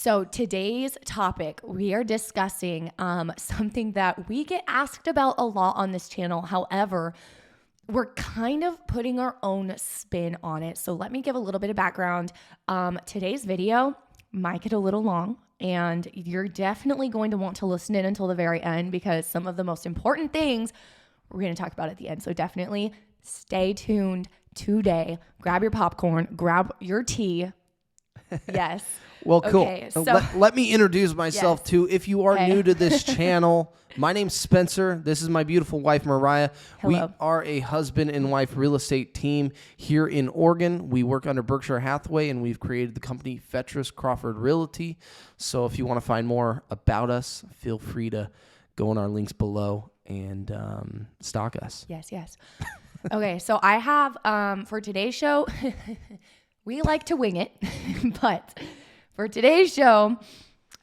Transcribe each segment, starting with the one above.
So today's topic, we are discussing something that we get asked about a lot on this channel. However, we're kind of putting our own spin on it. So let me give a little bit of background. Today's video might get a little long, and you're definitely going to want to listen in until the very end because some of the most important things we're going to talk about at the end. So definitely stay tuned today. Grab your popcorn, grab your tea. Yes. Well, cool. Okay, so let me introduce myself Yes. too. If you are Okay. new to this channel, my name's Spencer. This is my beautiful wife, Mariah. Hello. We are a husband and wife real estate team here in Oregon. We work under Berkshire Hathaway, and we've created the company Fettress Crawford Realty. So if you want to find more about us, feel free to go on our links below and stalk us. Yes. Okay, so I have, for today's show, we like to wing it, but for today's show,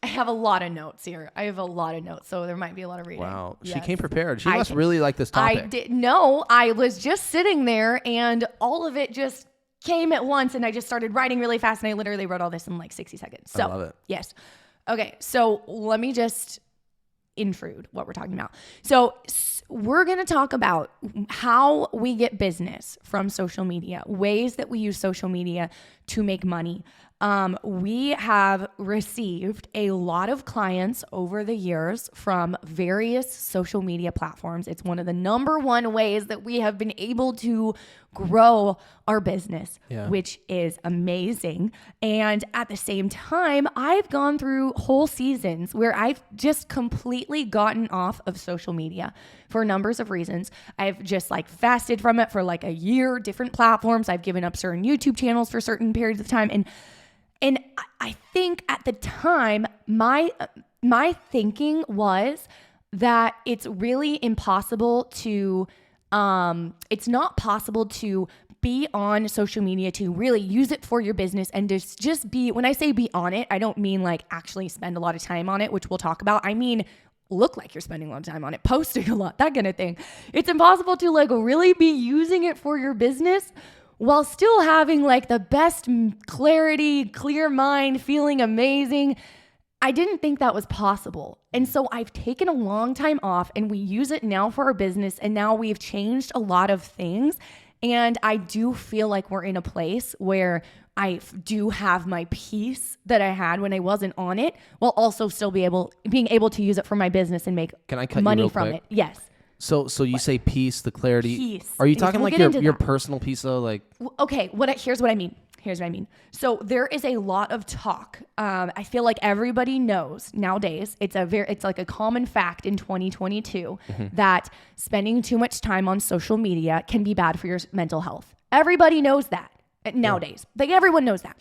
I have a lot of notes here. So there might be a lot of reading. Wow. She Yes. came prepared. She must really like this I topic. did. No, I was just sitting there and all of it just came at once and I just started writing really fast and I literally wrote all this in like 60 seconds. So, I love it. Yes. Okay, so let me just intrude what we're talking about. So we're going to talk about how we get business from social media, ways that we use social media to make money. We have received a lot of clients over the years from various social media platforms. It's one of the number one ways that we have been able to grow our business, which is amazing. And at the same time, I've gone through whole seasons where I've just completely gotten off of social media for numbers of reasons. I've just like fasted from it for like a year, different platforms. I've given up certain YouTube channels for certain periods of time. And I think at the time, my thinking was that it's really impossible to, it's not possible to be on social media to really use it for your business and just be, when I say be on it, I don't mean like actually spend a lot of time on it, which we'll talk about. I mean, look like you're spending a lot of time on it, posting a lot, that kind of thing. It's impossible to like really be using it for your business while still having like the best clarity, clear mind, feeling amazing. I didn't think that was possible. And so I've taken a long time off and we use it now for our business. And now we've changed a lot of things. And I do feel like we're in a place where I do have my peace that I had when I wasn't on it, while also still being able to use it for my business and make Can I cut money you real from quick? it. Yes. So you say peace, the clarity. Peace. Are you Because talking we'll like get into your that. personal peace though? Like Okay, here's what I mean. So there is a lot of talk. I feel like everybody knows nowadays. It's like a common fact in 2022 that spending too much time on social media can be bad for your mental health. Everybody knows that nowadays. Like everyone knows that.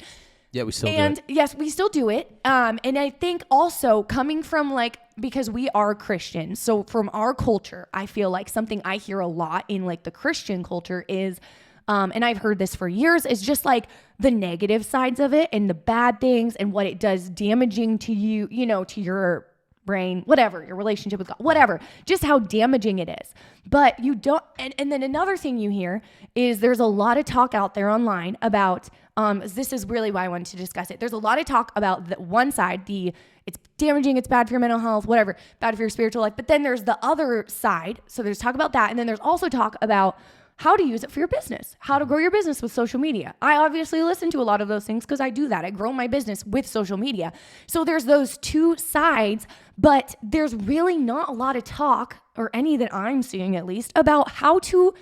yeah, we still do And it. yes, we still do it. And I think also coming from because we are Christians. So from our culture, I feel like something I hear a lot in like the Christian culture is, and I've heard this for years, is just like the negative sides of it and the bad things and what it does damaging to you, to your brain, whatever, your relationship with God, whatever, just how damaging it is. But you don't, and then another thing you hear is there's a lot of talk out there online about, this is really why I wanted to discuss it. There's a lot of talk about the one side, it's damaging, it's bad for your mental health, whatever, bad for your spiritual life. But then there's the other side. So there's talk about that. And then there's also talk about how to use it for your business, how to grow your business with social media. I obviously listen to a lot of those things because I do that. I grow my business with social media. So there's those two sides, but there's really not a lot of talk, or any that I'm seeing at least, about how to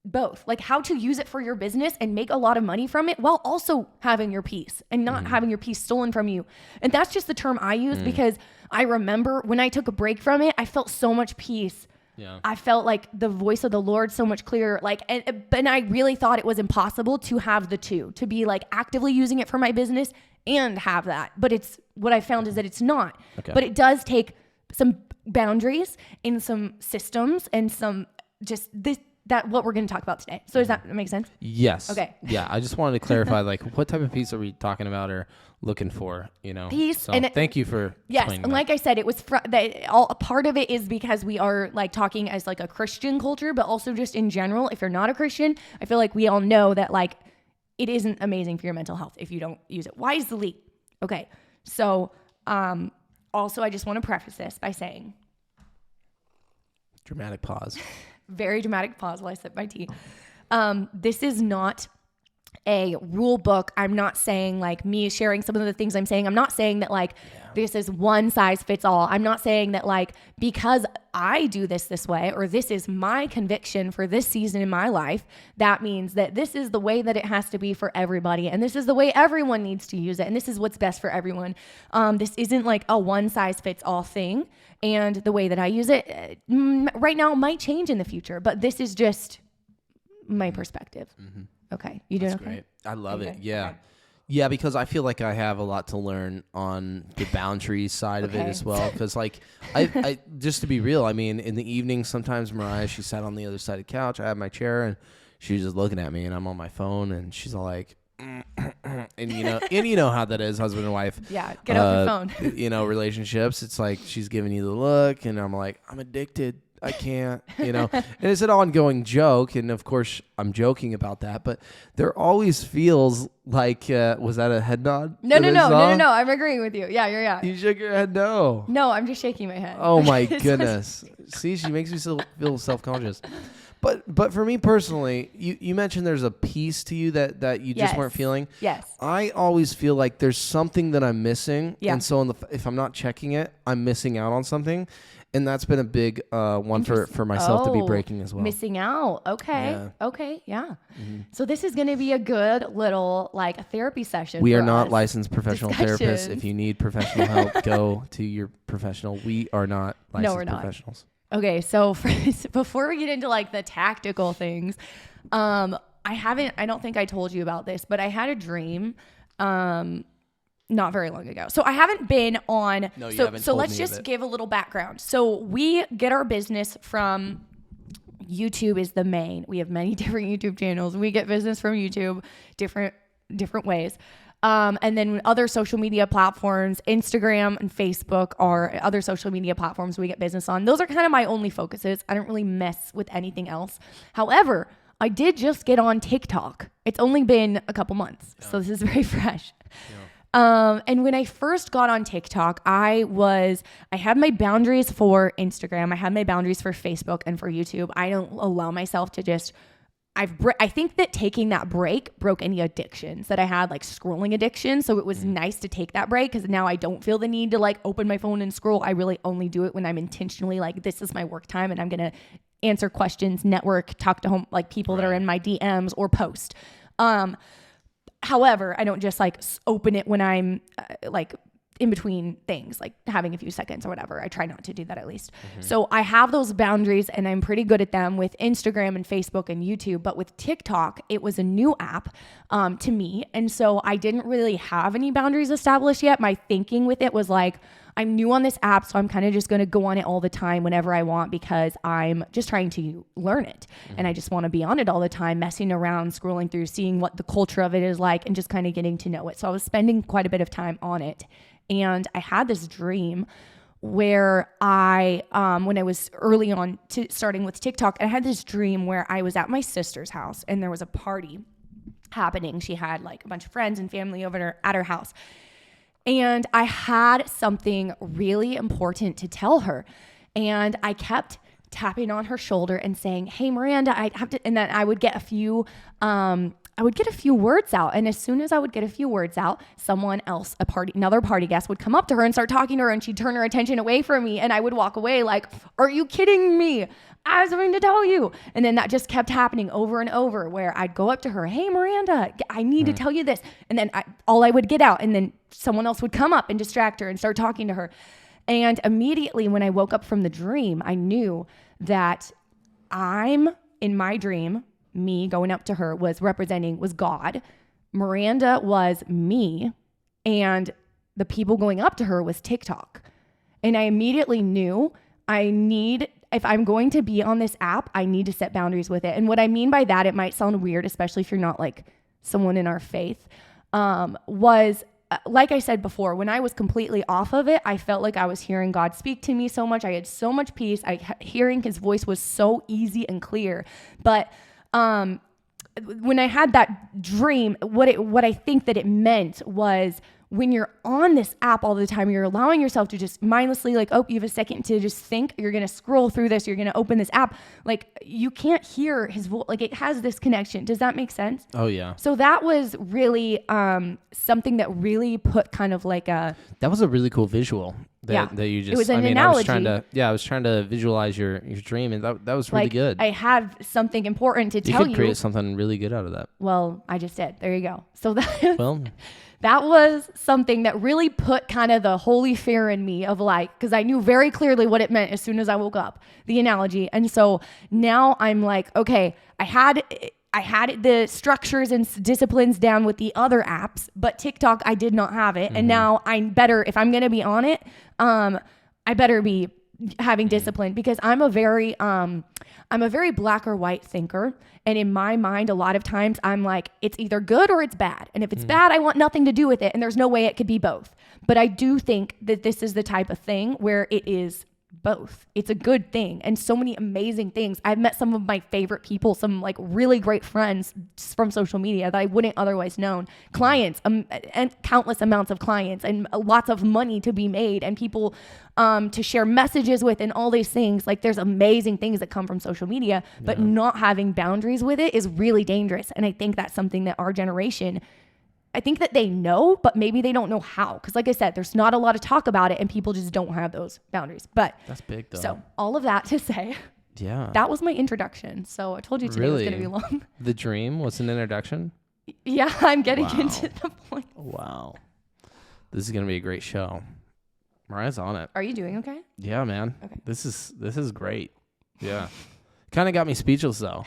both, like how to use it for your business and make a lot of money from it while also having your peace and not having your peace stolen from you. And that's just the term I use because I remember when I took a break from it, I felt so much peace. Yeah. I felt like the voice of the Lord so much clearer. And I really thought it was impossible to have the two, to be like actively using it for my business and have that. But it's what I found is that it's not. Okay. But it does take some boundaries and some systems and some just that what we're going to talk about today. So does that make sense? Yes. Okay. Yeah, I just wanted to clarify, like, what type of peace are we talking about or looking for? Peace. So And thank you for yes, explaining and that. like I said, it was a part of it is because we are like talking as like a Christian culture, but also just in general. If you're not a Christian, I feel like we all know that like it isn't amazing for your mental health if you don't use it wisely. Okay, So, also, I just want to preface this by saying, dramatic pause. Very dramatic pause while I sip my tea. This is not a rule book. I'm not saying like me sharing some of the things I'm saying. I'm not saying that like this is one size fits all. I'm not saying that like because I do this way or this is my conviction for this season in my life, that means that this is the way that it has to be for everybody. And this is the way everyone needs to use it. And this is what's best for everyone. This isn't like a one size fits all thing. And the way that I use it right now might change in the future, but this is just my perspective. Mm-hmm. Okay. You doing okay? Great. I love it. Yeah. Okay. Yeah, because I feel like I have a lot to learn on the boundaries side of it as well. Because like, I just to be real, I mean, in the evening, sometimes Mariah, she sat on the other side of the couch. I had my chair and she was just looking at me and I'm on my phone and she's all like, and you know how that is, husband and wife. Yeah, get off your phone. Relationships. It's like she's giving you the look and I'm like, I'm addicted. I can't, and it's an ongoing joke. And of course I'm joking about that, but there always feels like, was that a head nod? No. I'm agreeing with you. Yeah. You shook your head. No, I'm just shaking my head. Oh my goodness. See, she makes me feel self-conscious. But for me personally, you mentioned there's a piece to you that you just weren't feeling. Yes. I always feel like there's something that I'm missing. Yeah. And so if I'm not checking it, I'm missing out on something. And that's been a big one for myself to be breaking as well. Missing out. Okay. Yeah. Okay. Yeah. Mm-hmm. So this is going to be a good little like a therapy session. We are not licensed professional therapists. If you need professional help, go to your professional. We are not licensed professionals. Okay. So before we get into like the tactical things, I don't think I told you about this, but I had a dream. Not very long ago. So I haven't been on. No, you haven't so told let's me just of it. give a little background. So we get our business from YouTube is the main. We have many different YouTube channels. We get business from YouTube different ways. And then other social media platforms, Instagram and Facebook are other social media platforms we get business on. Those are kind of my only focuses. I don't really mess with anything else. However, I did just get on TikTok. It's only been a couple months. Yeah. So this is very fresh. Yeah. And when I first got on TikTok, I had my boundaries for Instagram. I had my boundaries for Facebook and for YouTube. I don't allow myself to just, I think that taking that break broke any addictions that I had, like scrolling addiction. So it was nice to take that break because now I don't feel the need to like open my phone and scroll. I really only do it when I'm intentionally like, this is my work time and I'm going to answer questions, network, talk to home, like people that are in my DMs or post. However, I don't just like open it when I'm like in between things, like having a few seconds or whatever. I try not to do that at least. Mm-hmm. So I have those boundaries and I'm pretty good at them with Instagram and Facebook and YouTube. But with TikTok, it was a new app to me. And so I didn't really have any boundaries established yet. My thinking with it was like, I'm new on this app, so I'm kind of just going to go on it all the time whenever I want because I'm just trying to learn it. Mm-hmm. And I just want to be on it all the time, messing around, scrolling through, seeing what the culture of it is like, and just kind of getting to know it. So I was spending quite a bit of time on it. And I had this dream where when I was early on starting with TikTok, I had this dream where I was at my sister's house and there was a party happening. She had like a bunch of friends and family over at her house. And I had something really important to tell her. And I kept tapping on her shoulder and saying, "Hey, Miranda, I have to," and then I would get a few words out. And as soon as I would get a few words out, someone else, another party guest would come up to her and start talking to her and she'd turn her attention away from me. And I would walk away like, "Are you kidding me? I was going to tell you." And then that just kept happening over and over where I'd go up to her, "Hey, Miranda, I need to tell you this." And then all I would get out and then someone else would come up and distract her and start talking to her. And immediately when I woke up from the dream, I knew that in my dream, me going up to her was God. Miranda was me. And the people going up to her was TikTok. And I immediately knew if I'm going to be on this app, I need to set boundaries with it. And what I mean by that, it might sound weird, especially if you're not like someone in our faith, was like I said before, when I was completely off of it, I felt like I was hearing God speak to me so much. I had so much peace. Hearing his voice was so easy and clear. But when I had that dream, what I think that it meant was when you're on this app all the time, you're allowing yourself to just mindlessly like, oh, you have a second to just think, you're going to scroll through this, you're going to open this app. Like you can't hear his voice. Like it has this connection. Does that make sense? Oh yeah. So that was really something that really put kind of like that was a really cool visual that you just, it was an analogy. I was trying to visualize your dream, and that was really good. I have something important to tell you. You could create something really good out of that. Well, I just did. There you go. So that was something that really put kind of the holy fear in me of like, because I knew very clearly what it meant as soon as I woke up, the analogy. And so now I'm like, okay, I had the structures and disciplines down with the other apps, but TikTok, I did not have it. And now I'm better, if I'm going to be on it, I better be having discipline, because I'm a very black or white thinker. And in my mind, a lot of times I'm like, it's either good or it's bad. And if it's bad, I want nothing to do with it. And there's no way it could be both. But I do think that this is the type of thing where it is both. It's a good thing. And so many amazing things. I've met some of my favorite people, some like really great friends from social media that I wouldn't otherwise known, clients, and countless amounts of clients, and lots of money to be made, and people to share messages with, and all these things. Like there's amazing things that come from social media, but not having boundaries with it is really dangerous. And I think that's something that our generation, I think that they know, but maybe they don't know how. Because like I said, there's not a lot of talk about it, and people just don't have those boundaries. But that's big though. So all of that to say, that was my introduction. So I told you today was going to be long. The dream was an introduction? Yeah, I'm getting into the point. Wow. This is going to be a great show. Mariah's on it. Are you doing okay? Yeah, man. Okay. This is great. Yeah. Kind of got me speechless though.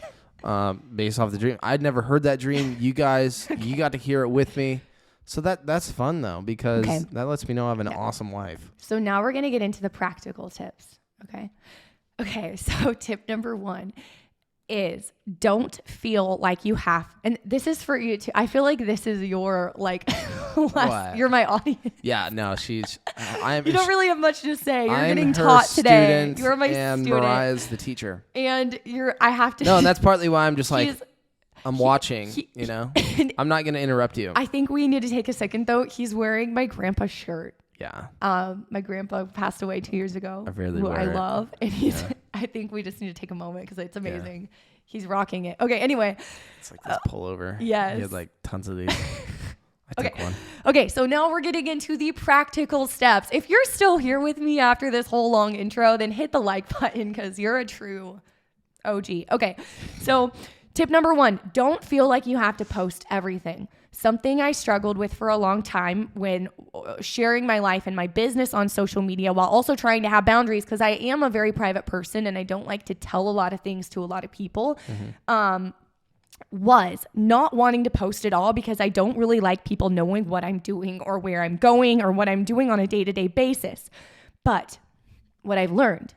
Based off the dream. I'd never heard that dream. You guys, you got to hear it with me. So that's fun though, because that lets me know I have an awesome life. So now we're going to get into the practical tips. Okay. So tip number 1 is don't feel like you have, and this is for you too. I feel like this is your like, you're my audience. Yeah, no, you don't really have much to say. You're getting taught today. You're my student. Mariah's the teacher. And I have to. No, and that's partly why I'm just like, I'm watching, I'm not going to interrupt you. I think we need to take a second though. He's wearing my grandpa's shirt. Yeah. My grandpa passed away 2 years ago. who I love. And I think we just need to take a moment because it's amazing. Yeah. He's rocking it. Okay, anyway. It's like this pullover. Yes. He had like tons of these. I took one. Okay, so now we're getting into the practical steps. If you're still here with me after this whole long intro, then hit the like button because you're a true OG. Okay, so tip number 1, don't feel like you have to post everything. Something I struggled with for a long time when sharing my life and my business on social media while also trying to have boundaries, because I am a very private person and I don't like to tell a lot of things to a lot of people, was not wanting to post at all because I don't really like people knowing what I'm doing or where I'm going or what I'm doing on a day-to-day basis. But what I've learned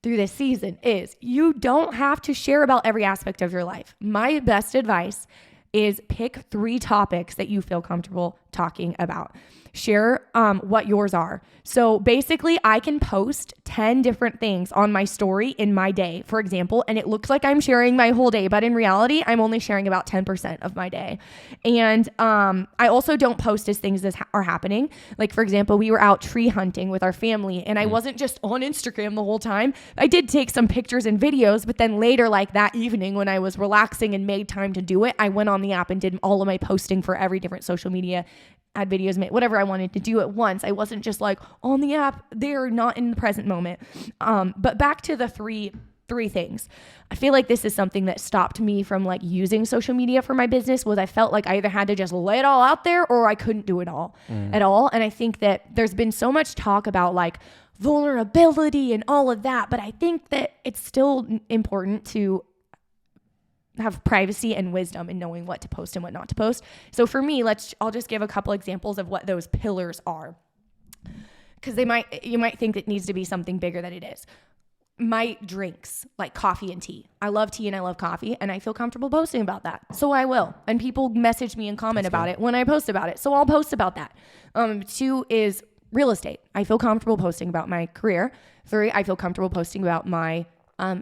through this season is you don't have to share about every aspect of your life. My best advice is pick 3 topics that you feel comfortable talking about. Share what yours are. So basically, I can post 10 different things on my story in my day, for example, and it looks like I'm sharing my whole day, but in reality, I'm only sharing about 10% of my day. And I also don't post as things that are happening. Like, for example, we were out tree hunting with our family, and I wasn't just on Instagram the whole time. I did take some pictures and videos, but then later, like that evening when I was relaxing and made time to do it, I went on the app and did all of my posting for every different social media, had videos made, whatever I wanted to do at once. I wasn't just like on the app, they're not in the present moment. But back to the three things. I feel like this is something that stopped me from like using social media for my business, was I felt like I either had to just lay it all out there or I couldn't do it all at all. And I think that there's been so much talk about like vulnerability and all of that, but I think that it's still important to have privacy and wisdom in knowing what to post and what not to post. So for me, I'll just give a couple examples of what those pillars are, because you might think it needs to be something bigger than it is. My drinks, like coffee and tea. I love tea and I love coffee, and I feel comfortable posting about that. So I will. And people message me and comment about it when I post about it. So I'll post about that. 2 is real estate. I feel comfortable posting about my career. 3, I feel comfortable posting about my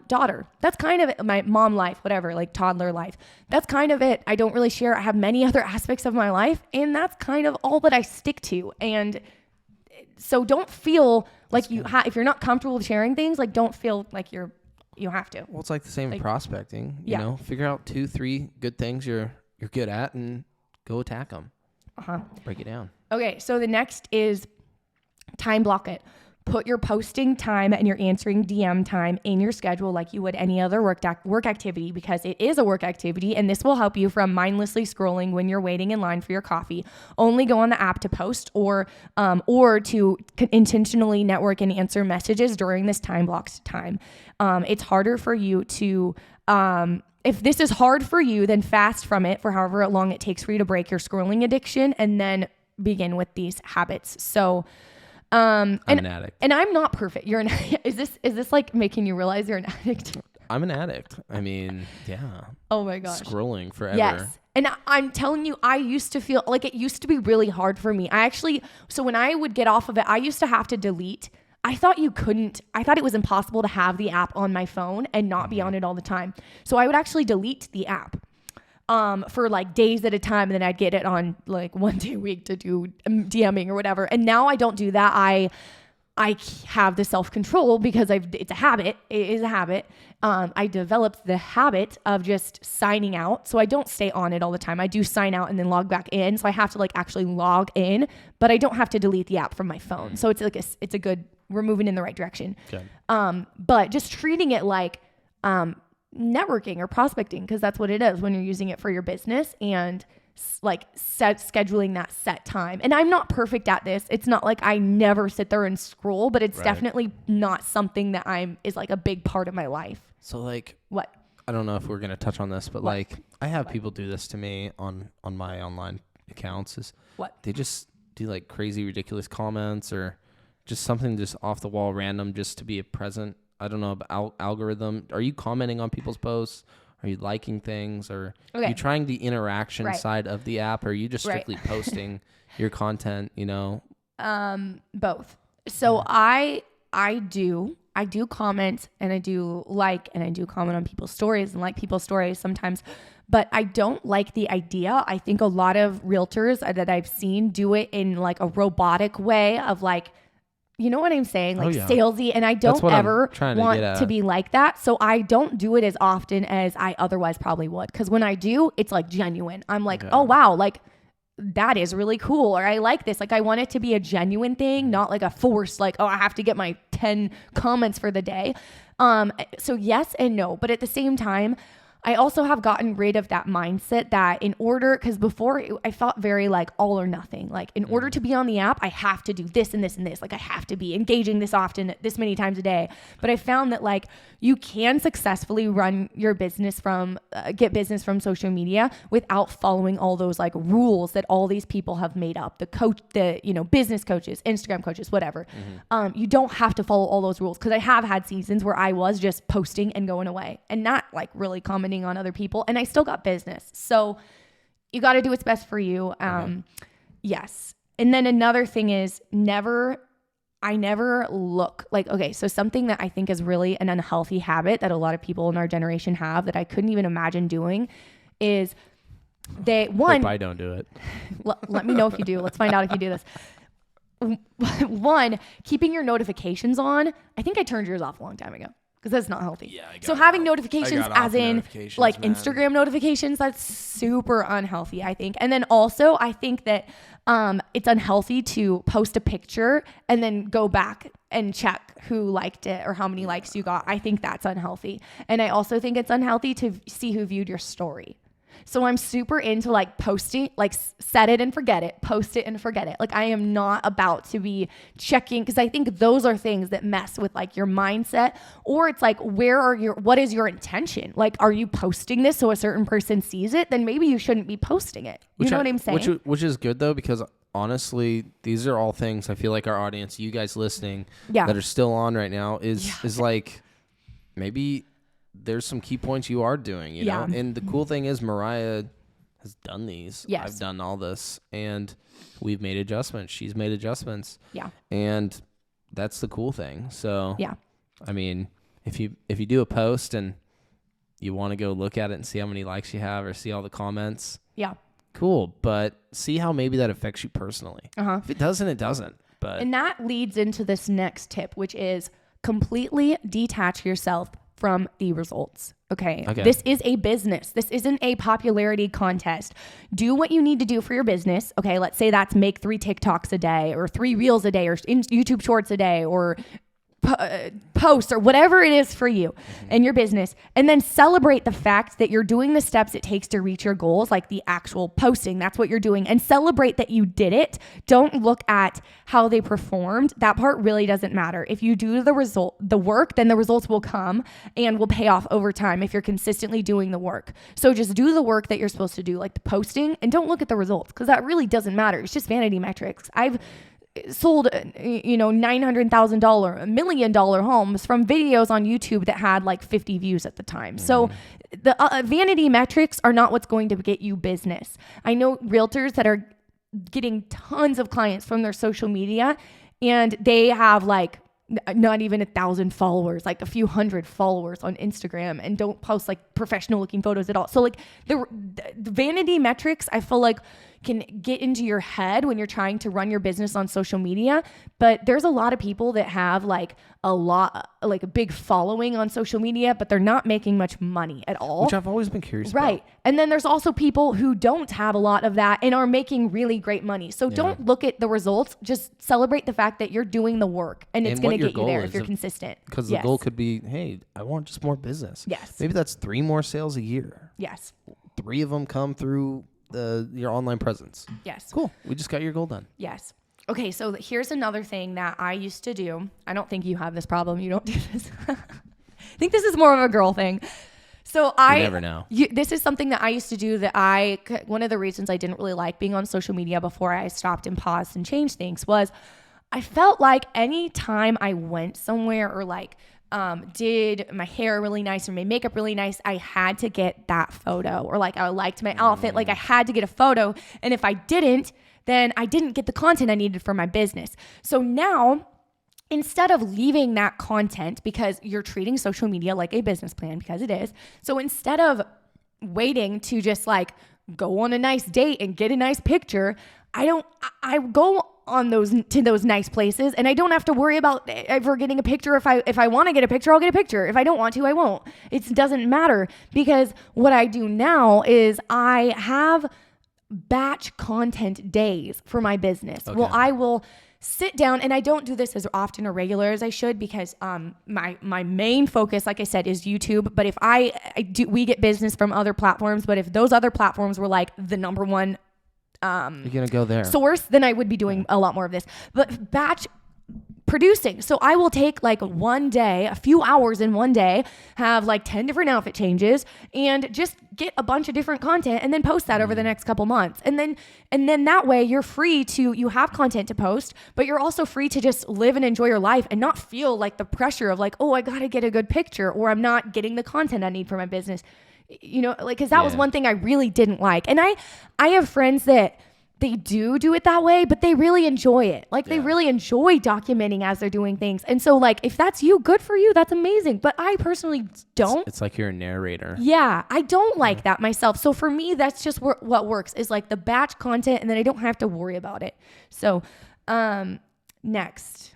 daughter. That's kind of it. My mom life, whatever, like toddler life. That's kind of it. I don't really share. I have many other aspects of my life, and that's kind of all that I stick to. And so don't feel like if you're not comfortable with sharing things, like don't feel like you have to. Well, it's like the same like, prospecting, you know, figure out 2-3 good things you're good at and go attack them. Break it down. Okay. So the next is time block it. Put your posting time and your answering DM time in your schedule like you would any other work activity, because it is a work activity, and this will help you from mindlessly scrolling when you're waiting in line for your coffee. Only go on the app to post or to intentionally network and answer messages during this time blocked time. It's harder for you to if this is hard for you, then fast from it for however long it takes for you to break your scrolling addiction, and then begin with these habits. So I'm an addict, and I'm not perfect. Is this like making you realize you're an addict? I'm an addict. I mean, yeah. Oh my gosh. Scrolling forever. Yes. And I'm telling you, I used to feel like it used to be really hard for me. So when I would get off of it, I used to have to delete. I thought it was impossible to have the app on my phone and not be on it all the time. So I would actually delete the app for like days at a time, and then I'd get it on like one day a week to do DMing or whatever. And now I don't do that. I have the self-control because it's a habit. It is a habit. I developed the habit of just signing out. So I don't stay on it all the time. I do sign out and then log back in. So I have to like actually log in, but I don't have to delete the app from my phone. So it's like it's a good, we're moving in the right direction. Okay. But just treating it like, networking or prospecting, because that's what it is when you're using it for your business, and like scheduling that set time. And I'm not perfect at this. It's not like I never sit there and scroll, but it's definitely not something that is like a big part of my life. So like what? I don't know if we're going to touch on this, but like I have people do this to me on my online accounts is they just do like crazy, ridiculous comments or just something just off the wall, random, just to be a present. I don't know about algorithm. Are you commenting on people's posts? Are you liking things? Or are you trying the interaction side of the app? Or are you just strictly posting your content, you know? Both. So I do comment, and I do like, and I do comment on people's stories and like people's stories sometimes, but I don't like the idea. I think a lot of realtors that I've seen do it in like a robotic way of like, you know what I'm saying? Like salesy. And I don't ever want to be like that. So I don't do it as often as I otherwise probably would. Cause when I do, it's like genuine. I'm like, oh wow, like that is really cool. Or I like this. Like I want it to be a genuine thing, not like a force, like, oh, I have to get my 10 comments for the day. So yes and no, but at the same time, I also have gotten rid of that mindset that because before I felt very like all or nothing. Like in order to be on the app, I have to do this and this and this. Like I have to be engaging this often, this many times a day. But I found that like you can successfully run your business get business from social media without following all those like rules that all these people have made up. Business coaches, Instagram coaches, whatever. You don't have to follow all those rules, because I have had seasons where I was just posting and going away and not like really commenting on other people, and I still got business. So you got to do what's best for you. Yes. And then another thing is I never look like, okay, so something that I think is really an unhealthy habit that a lot of people in our generation have that I couldn't even imagine doing is hope I don't do it. Let me know if you do. Let's find out if you do this. One, keeping your notifications on. I think I turned yours off a long time ago, because that's not healthy. Yeah, so having notifications as in like Instagram notifications, that's super unhealthy, I think. And then also I think that it's unhealthy to post a picture and then go back and check who liked it or how many likes you got. I think that's unhealthy. And I also think it's unhealthy to see who viewed your story. So I'm super into like posting, like set it and forget it, post it and forget it. Like I am not about to be checking, because I think those are things that mess with like your mindset. Or it's like, what is your intention? Like, are you posting this so a certain person sees it? Then maybe you shouldn't be posting it. You know what I'm saying? Which is good though, because honestly, these are all things I feel like our audience, you guys listening that are still on right now is like, maybe there's some key points you are doing, you know? And the cool thing is Mariah has done these. Yes. I've done all this, and we've made adjustments. She's made adjustments. Yeah. And that's the cool thing. So, I mean, if you do a post and you want to go look at it and see how many likes you have or see all the comments, Yeah. cool. But see how maybe that affects you personally. If it doesn't, it doesn't. But And that leads into this next tip, which is completely detach yourself from the results. Okay. This is a business. This isn't a popularity contest. Do what you need to do for your business. Okay. Let's say that's make 3 TikToks a day or 3 reels a day or YouTube shorts a day or posts or whatever it is for you and your business, and then celebrate the fact that you're doing the steps it takes to reach your goals, like the actual posting. That's what you're doing, and celebrate that you did it. Don't look at how they performed. That part really doesn't matter. If you do the work, then the results will come and will pay off over time if you're consistently doing the work. So just do the work that you're supposed to do, like the posting, and don't look at the results, because that really doesn't matter. It's just vanity metrics. I've sold, $900,000, $1 million homes from videos on YouTube that had like 50 views at the time. So the vanity metrics are not what's going to get you business. I know realtors that are getting tons of clients from their social media, and they have like not even 1,000 followers, like a few hundred followers on Instagram, and don't post like professional looking photos at all. So like the vanity metrics, I feel like can get into your head when you're trying to run your business on social media. But there's a lot of people that have like a big following on social media, but they're not making much money at all. Which I've always been curious about. Right. And then there's also people who don't have a lot of that and are making really great money. So don't look at the results. Just celebrate the fact that you're doing the work, and it's going to get you there if you're consistent. Because the goal could be, hey, I want just more business. Yes. Maybe that's 3 more sales a year. Yes. 3 of them come through your online presence. Yes. Cool. We just got your goal done. Yes. Okay, so here's another thing that I used to do. I don't think you have this problem. You don't do this. I think this is more of a girl thing. So You never know. This is something that I used to do that one of the reasons I didn't really like being on social media before I stopped and paused and changed things was I felt like any time I went somewhere or like did my hair really nice or my makeup really nice, I had to get that photo, or like I liked my outfit, like I had to get a photo. And if I didn't, then I didn't get the content I needed for my business. So now, instead of leaving that content, because you're treating social media like a business plan, because it is. So instead of waiting to just like go on a nice date and get a nice picture, I go on those nice places, and I don't have to worry about ever getting a picture. If I want to get a picture, I'll get a picture. If I don't want to, I won't. It doesn't matter, because what I do now is I have batch content days for my business. Okay. Well, I will sit down, and I don't do this as often or regular as I should, because my main focus, like I said, is YouTube. But if we get business from other platforms, but if those other platforms were like the number one you're gonna go there source, then I would be doing a lot more of this. But batch producing, so I will take like one day, a few hours in one day, have like 10 different outfit changes, and just get a bunch of different content, and then post that over the next couple months. And then that way you have content to post, but you're also free to just live and enjoy your life and not feel like the pressure of like, oh, I gotta get a good picture, or I'm not getting the content I need for my business. Because that was one thing I really didn't like. And I have friends that they do it that way, but they really enjoy it. Like they really enjoy documenting as they're doing things. And so like, if that's you, good for you. That's amazing. But I personally don't. It's like you're a narrator. Yeah. I don't like that myself. So for me, that's just what works, is like the batch content, and then I don't have to worry about it. So, next.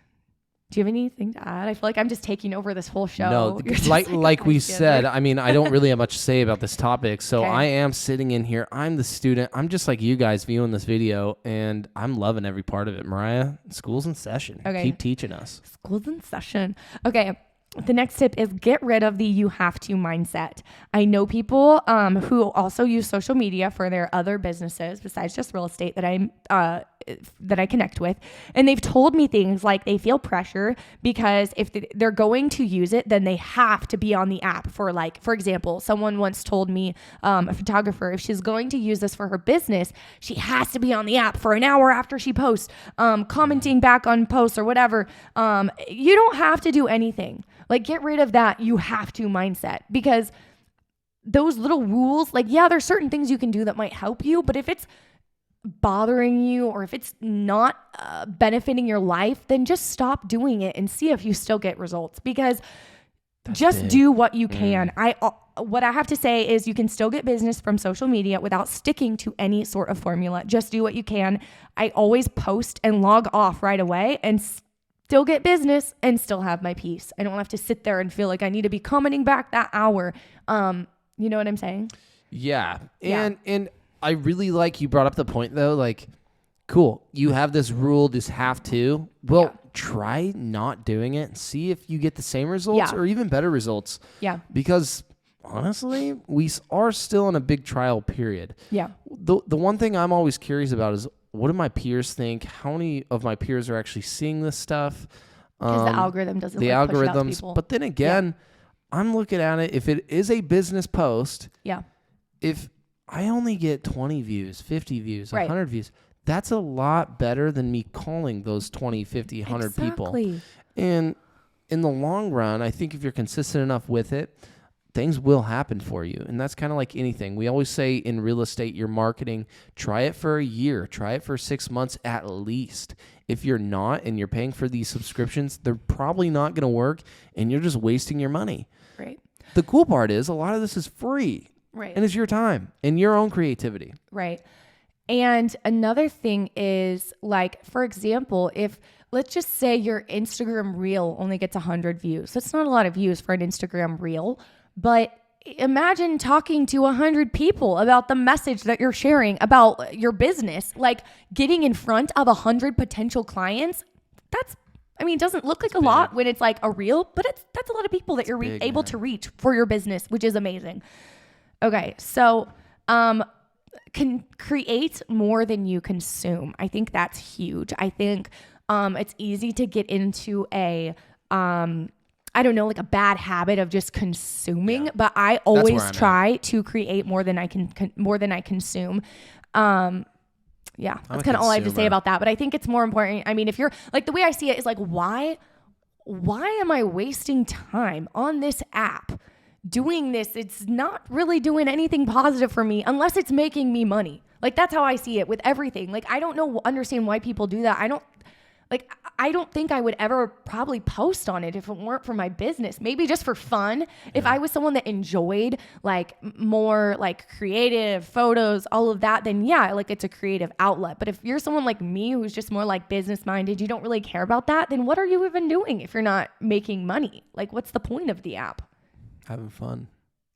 Do you have anything to add? I feel like I'm just taking over this whole show. No, like we said, I mean, I don't really have much to say about this topic. So Okay. I am sitting in here. I'm the student. I'm just like you guys viewing this video, and I'm loving every part of it. Mariah, school's in session. Okay. Keep teaching us. School's in session. Okay. The next tip is get rid of the you have to mindset. I know people who also use social media for their other businesses besides just real estate that I connect with. And they've told me things like they feel pressure because if they're going to use it, then they have to be on the app for example, someone once told me, a photographer, if she's going to use this for her business, she has to be on the app for an hour after she posts, commenting back on posts or whatever. You don't have to do anything. Like, get rid of that you have to mindset, because those little rules, like, yeah, there's certain things you can do that might help you, but if it's bothering you or if it's not benefiting your life, then just stop doing it and see if you still get results. Because Just big. do what you can. What I have to say is you can still get business from social media without sticking to any sort of formula. Just do what you can. I always post and log off right away and still get business and still have my peace. I don't have to sit there and feel like I need to be commenting back that hour. You know what I'm saying? Yeah. And I really like you brought up the point though, like, cool, you have this rule, this have to. Well, try not doing it and see if you get the same results or even better results. Yeah. Because honestly, we are still in a big trial period. Yeah. The one thing I'm always curious about is, what do my peers think? How many of my peers are actually seeing this stuff? Because the algorithm doesn't push it out to people. But then again, I'm looking at it, if it is a business post, if I only get 20 views, 50 views, 100 views, that's a lot better than me calling those 20, 50, 100 people. And in the long run, I think if you're consistent enough with it, things will happen for you. And that's kind of like anything. We always say in real estate, your marketing, try it for a year, try it for 6 months at least. If you're not and you're paying for these subscriptions, they're probably not going to work and you're just wasting your money. Right. The cool part is a lot of this is free. Right. And it's your time and your own creativity. Right. And another thing is, like, for example, if let's just say your Instagram reel only gets 100 views. That's not a lot of views for an Instagram reel, but imagine talking to 100 people about the message that you're sharing about your business, like getting in front of 100 potential clients. It doesn't look like a lot when it's like a reel, but that's a lot of people that you're able to reach for your business, which is amazing. Okay. So, can create more than you consume. I think that's huge. I think it's easy to get into a like a bad habit of just consuming, but I always try to create more than I consume. That's kind of all I have to say about that. But I think it's more important. I mean, if you're like, the way I see it is like, why am I wasting time on this app doing this? It's not really doing anything positive for me unless it's making me money. Like, that's how I see it with everything. Like, I don't understand why people do that. I don't think I would ever probably post on it if it weren't for my business. Maybe just for fun. Yeah. If I was someone that enjoyed like more like creative photos, all of that, then like it's a creative outlet. But if you're someone like me who's just more like business minded, you don't really care about that, then what are you even doing if you're not making money? Like, what's the point of the app? Having fun.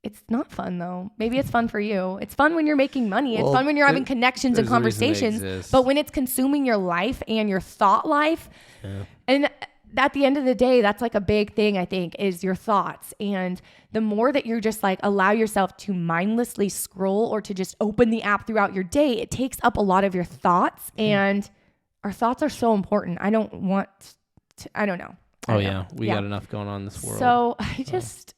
It's not fun though. Maybe it's fun for you. It's fun when you're making money. It's fun when you're having connections and conversations. But when it's consuming your life and your thought life, and at the end of the day, that's like a big thing, I think, is your thoughts. And the more that you're just like allow yourself to mindlessly scroll or to just open the app throughout your day, it takes up a lot of your thoughts. And our thoughts are so important. I don't know. We got enough going on in this world. So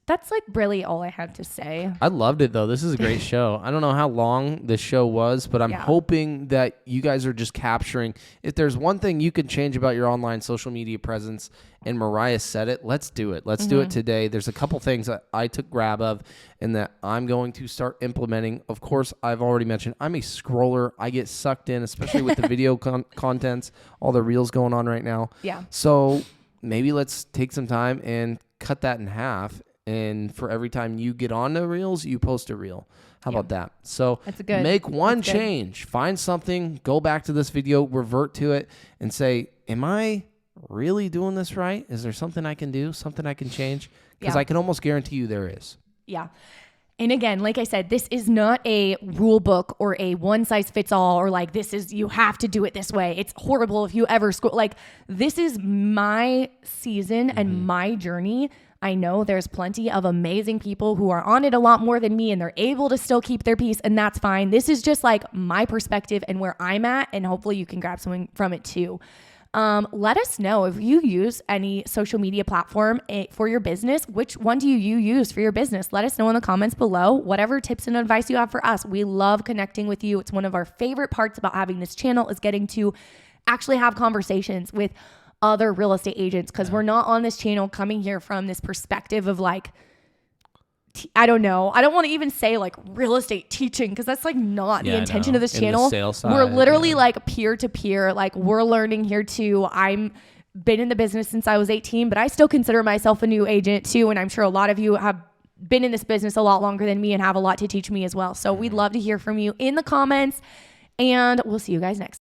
that's like really all I had to say. I loved it though. This is a great show. I don't know how long this show was, but I'm hoping that you guys are just capturing, if there's one thing you can change about your online social media presence, and Mariah said it, let's do it. Let's do it today. There's a couple things that I took grab of and that I'm going to start implementing. Of course, I've already mentioned I'm a scroller. I get sucked in, especially with the video contents, all the reels going on right now. Yeah. So maybe let's take some time and cut that in half. And for every time you get on the reels, you post a reel. How about that? So make one change. Find something, go back to this video, revert to it, and say, am I really doing this right? Is there something I can do, something I can change? Because I can almost guarantee you there is. Yeah. And again, like I said, this is not a rule book or a one size fits all, or like, you have to do it this way. It's horrible if you ever scroll. Like, this is my season and my journey. I know there's plenty of amazing people who are on it a lot more than me and they're able to still keep their peace, and that's fine. This is just like my perspective and where I'm at, and hopefully you can grab something from it too. Let us know if you use any social media platform for your business. Which one do you use for your business? Let us know in the comments below. Whatever tips and advice you have for us. We love connecting with you. It's one of our favorite parts about having this channel is getting to actually have conversations with other real estate agents, because we're not on this channel coming here from this perspective of like, I don't know. I don't want to even say like real estate teaching, because that's like not the intention of this channel. We're literally like peer to peer. Like, we're learning here too. I'm been in the business since I was 18, but I still consider myself a new agent too. And I'm sure a lot of you have been in this business a lot longer than me and have a lot to teach me as well. So we'd love to hear from you in the comments, and we'll see you guys next time.